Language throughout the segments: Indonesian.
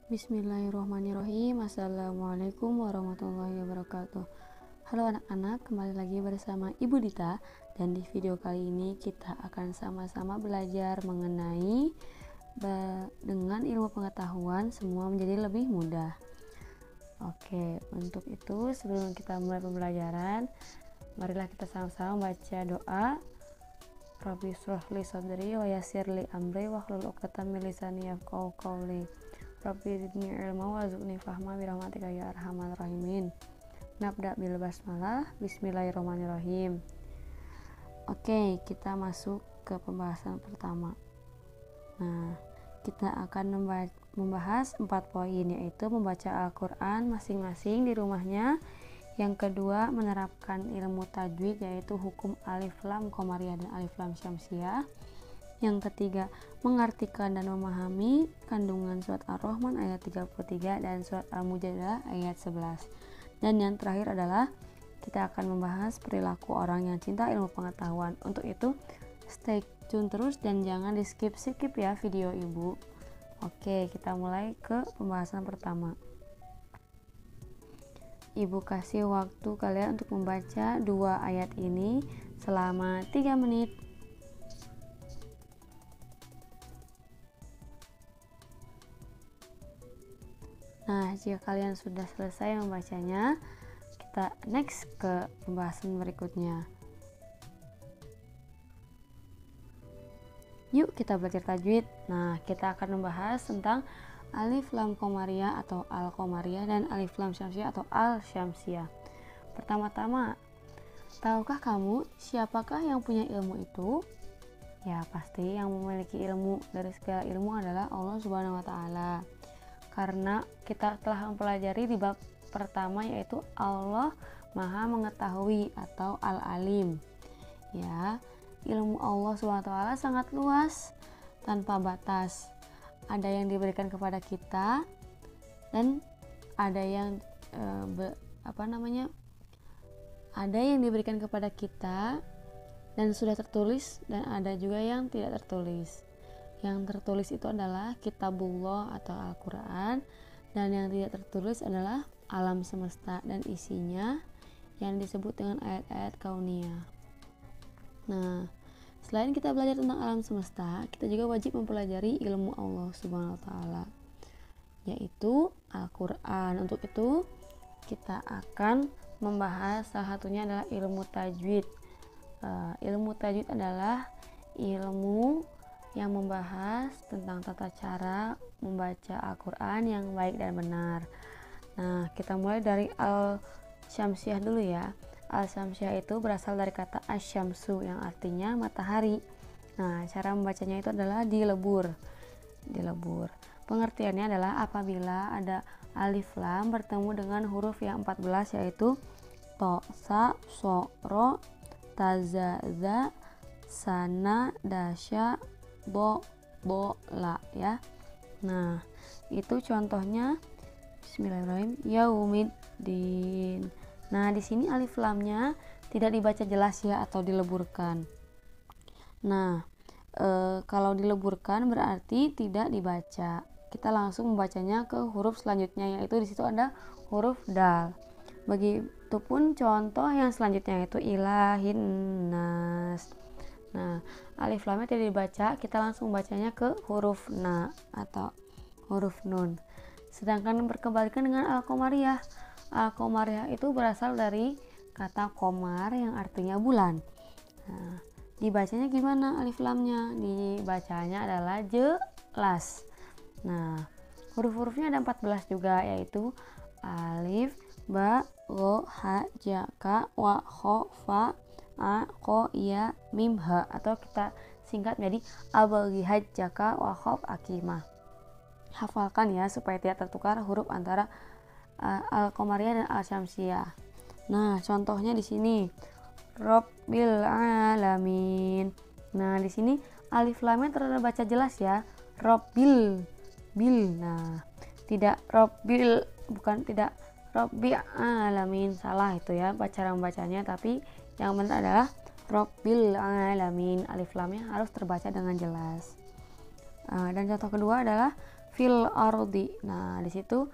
Bismillahirrahmanirrahim. Assalamualaikum warahmatullahi wabarakatuh. Halo anak-anak, kembali lagi bersama Ibu Dita. Dan di video kali ini kita akan sama-sama belajar mengenai dengan ilmu pengetahuan semua menjadi lebih mudah. Oke, untuk itu sebelum kita mulai pembelajaran, marilah kita sama-sama baca doa. Rabbi shrah li sadri wa yassir li amri wahlul 'uqdatam min lisani yafqahu qawli. Rabbi zidni ilma warzuqni fahma birahmatika ya arhamar rahimin. Nabda bil basmalah. Bismillahirrahmanirrahim. Oke, kita masuk ke pembahasan pertama. Nah, kita akan membahas 4 poin, yaitu membaca Al-Quran masing-masing di rumahnya. Yang kedua, menerapkan ilmu tajwid, yaitu hukum alif lam qamariyah dan alif lam syamsiyah. Yang ketiga, mengartikan dan memahami kandungan surat Ar-Rahman ayat 33 dan surat Al-Mujadalah ayat 11. Dan yang terakhir adalah kita akan membahas perilaku orang yang cinta ilmu pengetahuan. Untuk itu, stay tune terus dan jangan di skip ya video ibu. Oke, kita mulai ke pembahasan pertama. Ibu kasih waktu kalian untuk membaca 2 ayat ini selama 3 menit. Nah, jika kalian sudah selesai membacanya, kita next ke pembahasan berikutnya. Yuk kita belajar tajwid. Nah, kita akan membahas tentang alif lam qamariyah atau al qamariyah dan alif lam syamsiyah atau al syamsiyah. Pertama-tama, tahukah kamu siapakah yang punya ilmu itu? Ya, pasti yang memiliki ilmu dari segala ilmu adalah Allah Subhanahu wa taala. Karena kita telah mempelajari di bab pertama, yaitu Allah Maha Mengetahui atau Al-Alim. Ya, ilmu Allah SWT sangat luas, tanpa batas. Ada yang diberikan kepada kita dan ada yang ada yang diberikan kepada kita dan sudah tertulis, dan ada juga yang tidak tertulis. Yang tertulis itu adalah kitabullah atau Al-Quran, dan yang tidak tertulis adalah alam semesta dan isinya yang disebut dengan ayat-ayat kauniyah. Nah, selain kita belajar tentang alam semesta, kita juga wajib mempelajari ilmu Allah Subhanahu wa taala, yaitu Al-Quran. Untuk itu, kita akan membahas salah satunya adalah ilmu tajwid. Ilmu tajwid adalah ilmu yang membahas tentang tata cara membaca Al-Quran yang baik dan benar. Nah, kita mulai dari Al-Syamsiyah dulu ya. Al-Syamsiyah itu berasal dari kata asyamsu yang artinya matahari. Nah, cara membacanya itu adalah dilebur. Pengertiannya adalah apabila ada alif lam bertemu dengan huruf yang 14, yaitu to, sa, so, ro, ta, za, za, sana, dasya, bo, la ya. Nah, itu contohnya. Bismillahirrahmanirrahim. Yaumiddin. Nah, di sini alif lamnya tidak dibaca jelas ya, atau dileburkan. Nah, kalau dileburkan berarti tidak dibaca. Kita langsung membacanya ke huruf selanjutnya, yaitu di situ ada huruf dal. Begitupun contoh yang selanjutnya, yaitu ilahin nas. Nah, alif lamnya tidak dibaca, kita langsung membacanya ke huruf na atau huruf nun. Sedangkan berkebalikan dengan al-qamariyah. Al-qamariyah itu berasal dari kata qamar yang artinya bulan. Nah, dibacanya gimana alif lamnya? Dibacanya adalah jelas. Nah, huruf-hurufnya ada 14 juga, yaitu alif, ba, ro, ha, ja, ka, wa, kho, fa, a, ko, ya, mim, ha, atau kita singkat menjadi abaghi hajjaka wa khof akimah. Hafalkan ya supaya tidak tertukar huruf antara al-qamariyah dan al-syamsiyah. Nah, contohnya di sini Rabbil alamin. Nah, di sini alif lamnya terbaca jelas ya, Rabbil bil. Nah, tidak Rabbil, bukan tidak Rabbi alamin, salah itu ya cara membacanya, tapi yang benar adalah Rabbil alamin. Alif lamnya harus terbaca dengan jelas. Dan contoh kedua adalah fil ardi. Nah, di situ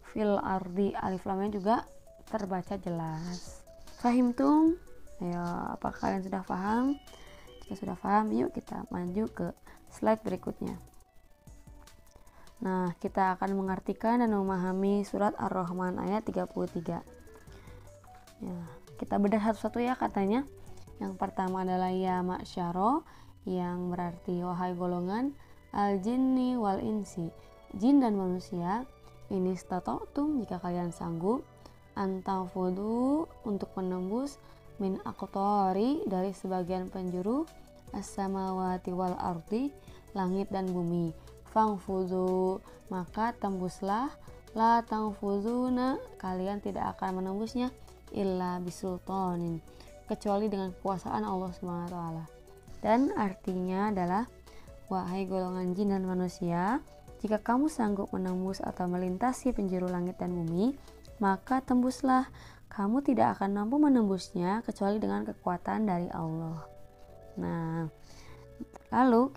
fil ardi alif lamnya juga terbaca jelas. Fahimtum? Ayo, apakah kalian sudah paham? Jika sudah paham, yuk kita maju ke slide berikutnya. Nah, kita akan mengartikan dan memahami surat Ar-Rahman ayat 33. Ya, kita bedah satu-satu ya katanya. Yang pertama adalah ya ma'syaro, yang berarti wahai golongan al-jinni wal insi, jin dan manusia, ini stata'tum, jika kalian sanggup, antafudu, untuk menembus, min aqtari, dari sebagian penjuru, as-samawati wal ardi, langit dan bumi, fangfudu, maka tembuslah, la tangfuduna, kalian tidak akan menembusnya, illa bisultanin, kecuali dengan kekuasaan Allah SWT. Dan artinya adalah wahai golongan jin dan manusia, jika kamu sanggup menembus atau melintasi penjuru langit dan bumi, maka tembuslah, kamu tidak akan mampu menembusnya kecuali dengan kekuatan dari Allah. Nah, lalu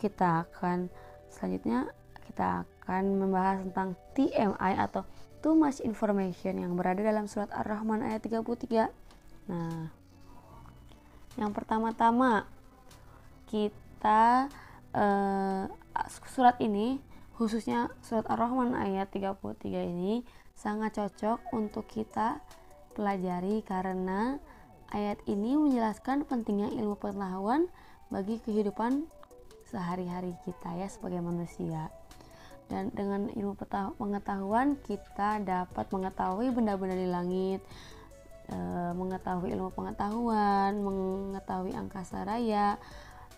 selanjutnya kita akan membahas tentang TMI atau Too Much Information yang berada dalam surat Ar-Rahman ayat 33. Nah, yang pertama-tama kita surat ini, khususnya surat Ar-Rahman ayat 33 ini sangat cocok untuk kita pelajari karena ayat ini menjelaskan pentingnya ilmu pengetahuan bagi kehidupan sehari-hari kita ya sebagai manusia. Dan dengan ilmu pengetahuan kita dapat mengetahui benda-benda di langit, mengetahui ilmu pengetahuan, mengetahui angkasa raya,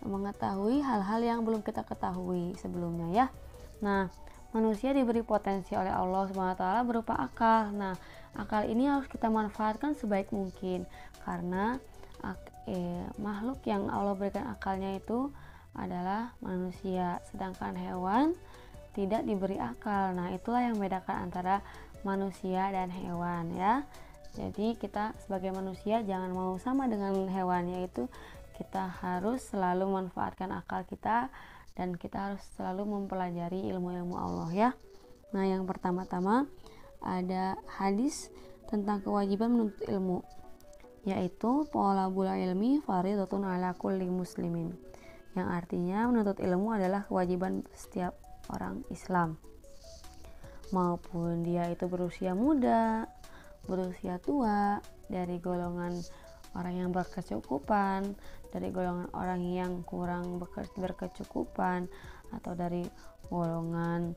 mengetahui hal-hal yang belum kita ketahui sebelumnya ya. Nah, manusia diberi potensi oleh Allah SWT berupa akal. Nah, akal ini harus kita manfaatkan sebaik mungkin karena makhluk yang Allah berikan akalnya itu adalah manusia, sedangkan hewan tidak diberi akal. Nah, itulah yang membedakan antara manusia dan hewan ya. Jadi kita sebagai manusia jangan mau sama dengan hewan, yaitu kita harus selalu memanfaatkan akal kita dan kita harus selalu mempelajari ilmu-ilmu Allah ya. Nah, yang pertama-tama ada hadis tentang kewajiban menuntut ilmu, yaitu thalabul ilmi fardhatun ala kulli muslimin, yang artinya menuntut ilmu adalah kewajiban setiap orang Islam, maupun dia itu berusia muda, berusia tua, dari golongan orang yang berkecukupan, dari golongan orang yang kurang berkecukupan, atau dari golongan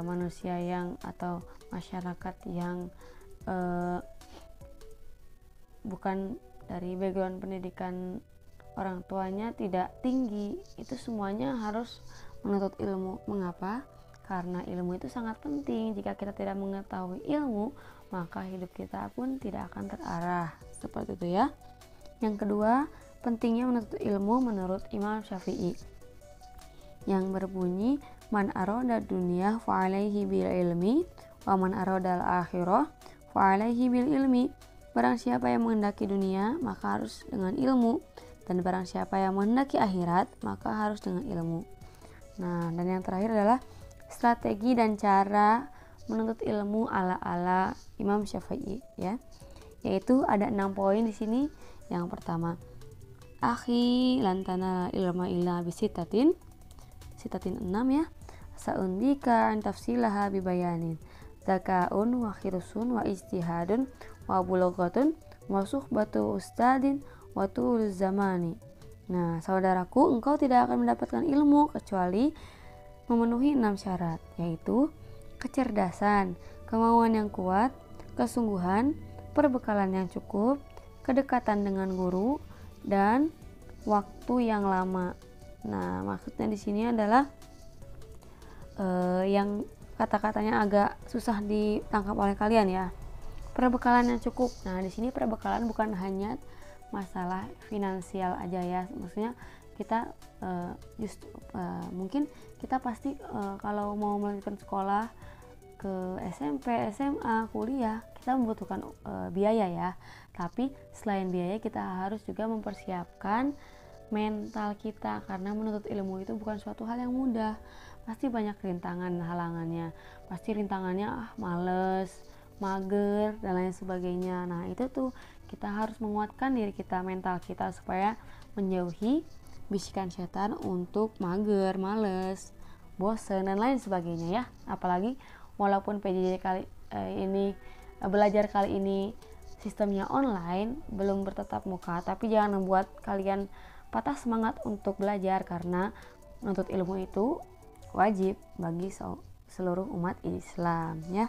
manusia yang atau masyarakat yang bukan dari background pendidikan orang tuanya tidak tinggi. Itu semuanya harus menuntut ilmu. Mengapa? Karena ilmu itu sangat penting. Jika kita tidak mengetahui ilmu, maka hidup kita pun tidak akan terarah. Seperti itu ya. Yang kedua, pentingnya menuntut ilmu menurut Imam Syafi'i, yang berbunyi, man arada dunya fa'alaihi bil ilmi wa man arada al-akhirah fa'alaihi bil ilmi. Barang siapa yang menghendaki dunia, maka harus dengan ilmu, dan barang siapa yang menghendaki akhirat, maka harus dengan ilmu. Nah, dan yang terakhir adalah strategi dan cara menuntut ilmu ala Imam Syafi'i ya. Yaitu ada 6 poin di sini. Yang pertama, akhi lantana ilma illa bisitatin 6 ya. Saundika an tafsilaha bibayanin. Zakaun wa khirsun wa ijtihadun wa bulughatun wa suhbatu ustadin wa tul zamani. Nah, saudaraku, engkau tidak akan mendapatkan ilmu kecuali memenuhi 6 syarat, yaitu kecerdasan, kemauan yang kuat, kesungguhan, perbekalan yang cukup, kedekatan dengan guru, dan waktu yang lama. Nah, maksudnya di sini adalah yang kata-katanya agak susah ditangkap oleh kalian ya. Perbekalan yang cukup. Nah, di sini perbekalan bukan hanya masalah finansial aja ya. Maksudnya kita mungkin kita pasti kalau mau melanjutkan sekolah ke SMP, SMA, kuliah, kita membutuhkan biaya ya. Tapi selain biaya, kita harus juga mempersiapkan mental kita, karena menuntut ilmu itu bukan suatu hal yang mudah. Pasti banyak rintangan, halangannya. Pasti rintangannya males, mager, dan lain sebagainya. Nah itu tuh kita harus menguatkan diri kita, mental kita, supaya menjauhi bisikan setan untuk mager, males, bosen, dan lain sebagainya ya. Apalagi walaupun PJJ belajar kali ini sistemnya online, belum bertatap muka, tapi jangan membuat kalian patah semangat untuk belajar, karena menuntut ilmu itu wajib bagi seluruh umat Islam ya.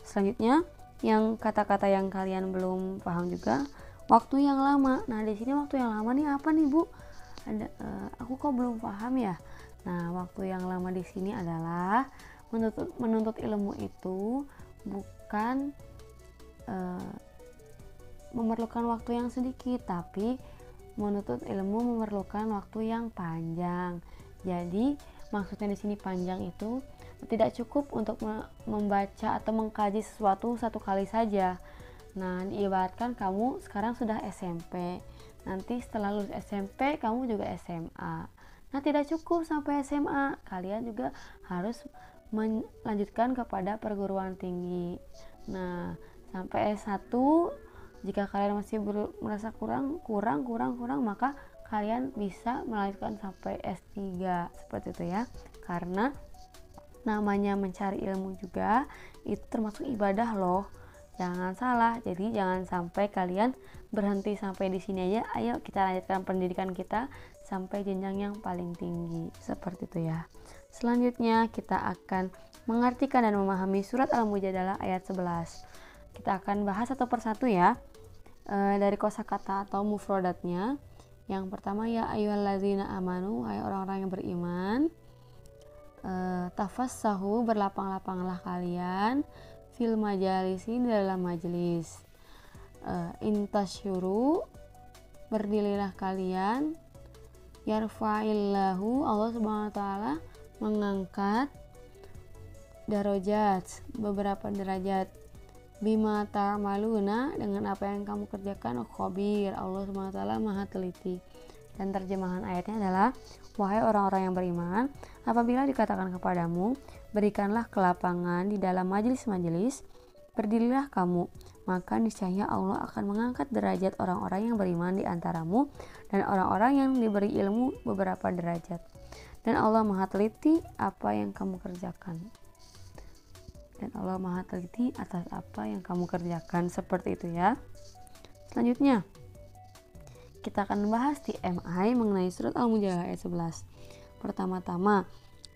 Selanjutnya, yang kata-kata yang kalian belum paham juga, waktu yang lama. Nah di sini waktu yang lama nih apa nih Bu? Aku kok belum paham ya. Nah waktu yang lama di sini adalah menuntut ilmu itu bukan memerlukan waktu yang sedikit, tapi menuntut ilmu memerlukan waktu yang panjang. Jadi maksudnya di sini panjang itu tidak cukup untuk membaca atau mengkaji sesuatu satu kali saja. Nah, diibaratkan kamu sekarang sudah SMP, nanti setelah lulus SMP kamu juga SMA. Nah, tidak cukup sampai SMA, kalian juga harus melanjutkan kepada perguruan tinggi. Nah, sampai S1, jika kalian masih merasa kurang, maka kalian bisa melanjutkan sampai S3 seperti itu ya. Karena namanya mencari ilmu juga itu termasuk ibadah loh. Jangan salah. Jadi jangan sampai kalian berhenti sampai di sini aja. Ayo kita lanjutkan pendidikan kita sampai jenjang yang paling tinggi. Seperti itu ya. Selanjutnya kita akan mengartikan dan memahami surat Al-Mujadalah ayat 11. Kita akan bahas satu persatu ya, dari kosakata atau mufrodatnya. Yang pertama, ya ayyuhallazina amanu, hai orang-orang yang beriman, tafassahu, berlapang-lapanglah kalian, fil majalisi, dalam majelis, intasyuru, berdirilah kalian, yarfa'illahu, Allah subhanahu wa ta'ala mengangkat, darajat, beberapa derajat, bima ta'maluna, dengan apa yang kamu kerjakan, khabir, Allah subhanahu wa ta'ala maha teliti. Dan terjemahan ayatnya adalah, wahai orang-orang yang beriman, apabila dikatakan kepadamu, berikanlah kelapangan di dalam majelis-majelis, berdirilah kamu, maka niscaya Allah akan mengangkat derajat orang-orang yang beriman di antaramu, dan orang-orang yang diberi ilmu beberapa derajat. Dan Allah maha teliti apa yang kamu kerjakan. Dan Allah maha teliti atas apa yang kamu kerjakan. Seperti itu ya. Selanjutnya, kita akan membahas di MI mengenai surat Al-Mujadalah ayat 11. Pertama-tama,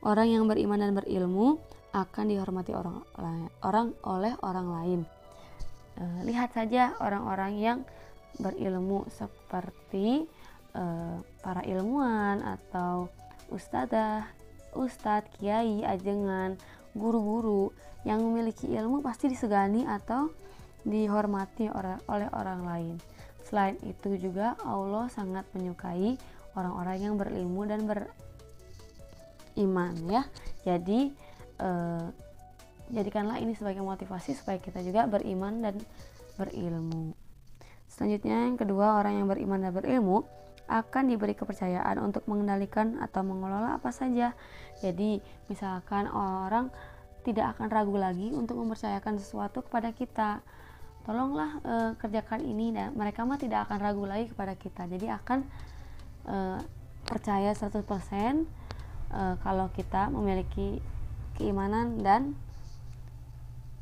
orang yang beriman dan berilmu akan dihormati oleh orang lain. Lihat saja orang-orang yang berilmu seperti para ilmuwan atau ustadz, kiai, ajengan, guru-guru yang memiliki ilmu pasti disegani atau dihormati oleh orang lain. Selain itu juga Allah sangat menyukai orang-orang yang berilmu dan beriman ya. Jadi jadikanlah ini sebagai motivasi supaya kita juga beriman dan berilmu. Selanjutnya yang kedua, orang yang beriman dan berilmu akan diberi kepercayaan untuk mengendalikan atau mengelola apa saja. Jadi misalkan orang tidak akan ragu lagi untuk mempercayakan sesuatu kepada kita. Tolonglah kerjakan ini, dan mereka mah tidak akan ragu lagi kepada kita. Jadi akan percaya 100% kalau kita memiliki keimanan dan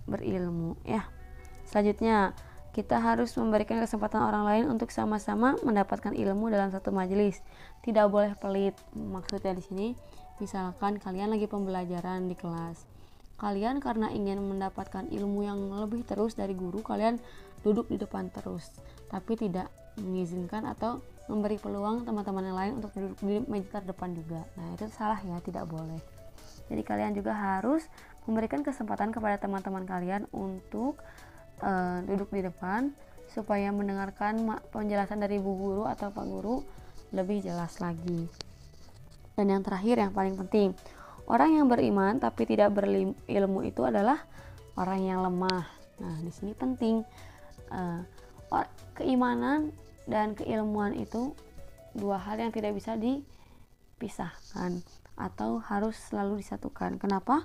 berilmu ya. Selanjutnya, kita harus memberikan kesempatan orang lain untuk sama-sama mendapatkan ilmu dalam satu majelis. Tidak boleh pelit. Maksudnya di sini, misalkan kalian lagi pembelajaran di kelas. Kalian karena ingin mendapatkan ilmu yang lebih terus dari guru, kalian duduk di depan terus, tapi tidak mengizinkan atau memberi peluang teman-teman yang lain untuk duduk di meja terdepan juga. Nah, itu salah ya, tidak boleh. Jadi kalian juga harus memberikan kesempatan kepada teman-teman kalian untuk duduk di depan supaya mendengarkan penjelasan dari bu guru atau pak guru lebih jelas lagi. Dan yang terakhir, yang paling penting, orang yang beriman tapi tidak berilmu itu adalah orang yang lemah. Nah, di sini penting, keimanan dan keilmuan itu dua hal yang tidak bisa dipisahkan atau harus selalu disatukan. Kenapa?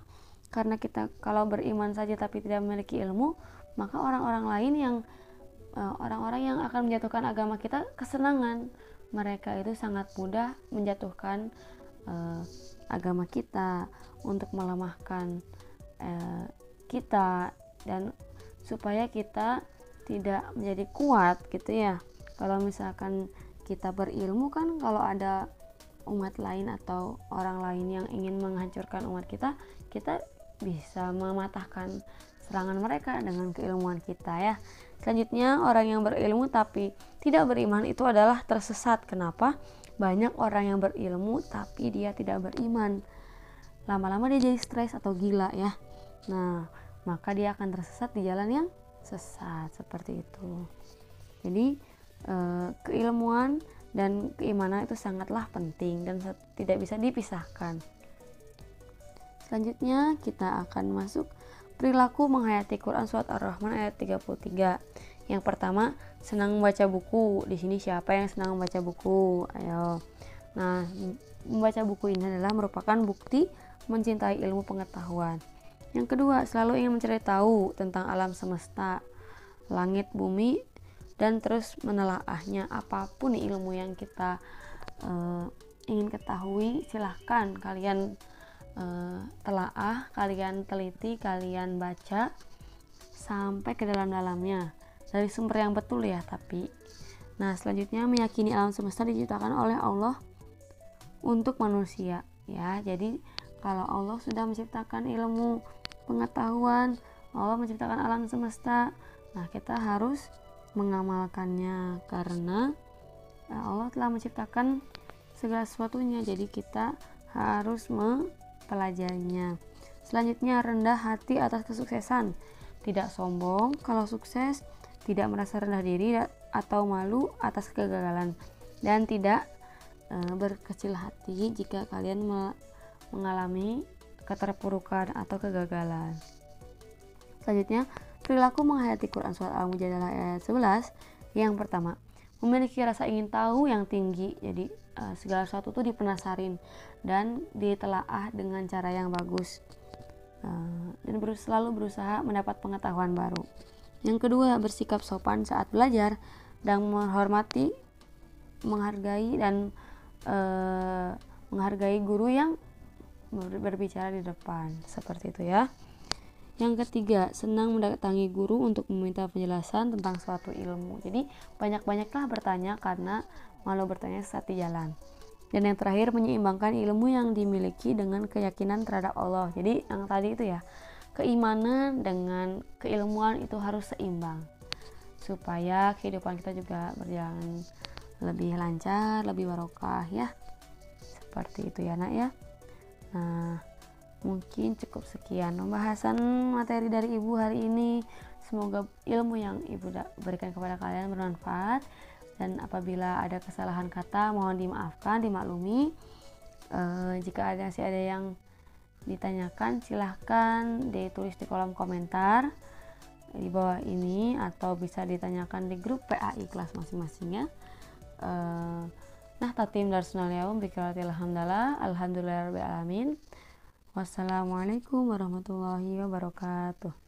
Karena kita kalau beriman saja tapi tidak memiliki ilmu, maka orang-orang lain yang orang-orang yang akan menjatuhkan agama kita kesenangan. Mereka itu sangat mudah menjatuhkan agama kita untuk melemahkan kita, dan supaya kita tidak menjadi kuat gitu ya. Kalau misalkan kita berilmu kan, kalau ada umat lain atau orang lain yang ingin menghancurkan umat kita, kita bisa mematahkan serangan mereka dengan keilmuan kita ya. Selanjutnya, orang yang berilmu tapi tidak beriman itu adalah tersesat. Kenapa? Banyak orang yang berilmu tapi dia tidak beriman. Lama-lama dia jadi stres atau gila ya. Nah, maka dia akan tersesat di jalan yang sesat seperti itu. Jadi keilmuan dan keimanan itu sangatlah penting dan tidak bisa dipisahkan. Selanjutnya kita akan masuk perilaku menghayati Quran surat Ar-Rahman ayat 33. Yang pertama, senang membaca buku. Di sini siapa yang senang membaca buku? Ayo. Nah, membaca buku ini adalah merupakan bukti mencintai ilmu pengetahuan. Yang kedua, selalu ingin mencari tahu tentang alam semesta, langit, bumi, dan terus menelaahnya. Apapun ilmu yang kita ingin ketahui, silahkan kalian telaah, kalian teliti, kalian baca sampai ke dalam-dalamnya dari sumber yang betul ya. Tapi nah, selanjutnya meyakini alam semesta diciptakan oleh Allah untuk manusia ya. Jadi kalau Allah sudah menciptakan ilmu pengetahuan, Allah menciptakan alam semesta, nah kita harus mengamalkannya karena Allah telah menciptakan segala sesuatunya, jadi kita harus mempelajarinya. Selanjutnya, rendah hati atas kesuksesan, tidak sombong kalau sukses, tidak merasa rendah diri atau malu atas kegagalan, dan tidak berkecil hati jika kalian mengalami keterpurukan atau kegagalan. Selanjutnya, perilaku menghayati Quran surat Al-Mujadalah ayat 11. Yang pertama, memiliki rasa ingin tahu yang tinggi. Jadi segala sesuatu itu dipenasarin dan ditelaah dengan cara yang bagus, dan selalu berusaha mendapat pengetahuan baru. Yang kedua, bersikap sopan saat belajar dan menghormati, menghargai dan menghargai guru yang berbicara di depan, seperti itu ya. Yang ketiga, senang mendatangi guru untuk meminta penjelasan tentang suatu ilmu. Jadi banyak-banyaklah bertanya karena malu bertanya sesat di jalan. Dan yang terakhir, menyeimbangkan ilmu yang dimiliki dengan keyakinan terhadap Allah. Jadi yang tadi itu ya, keimanan dengan keilmuan itu harus seimbang supaya kehidupan kita juga berjalan lebih lancar, lebih barokah ya. Seperti itu ya nak ya. Nah, mungkin cukup sekian pembahasan materi dari Ibu hari ini. Semoga ilmu yang Ibu berikan kepada kalian bermanfaat, dan apabila ada kesalahan kata mohon dimaafkan, dimaklumi. Jika masih ada yang ditanyakan, silahkan ditulis di kolom komentar di bawah ini atau bisa ditanyakan di grup PAI kelas masing-masing ya. Nah, tatim darsunal yaum bikiratil hamdalah alhamdulillahirabbil alamin. Wassalamualaikum warahmatullahi wabarakatuh.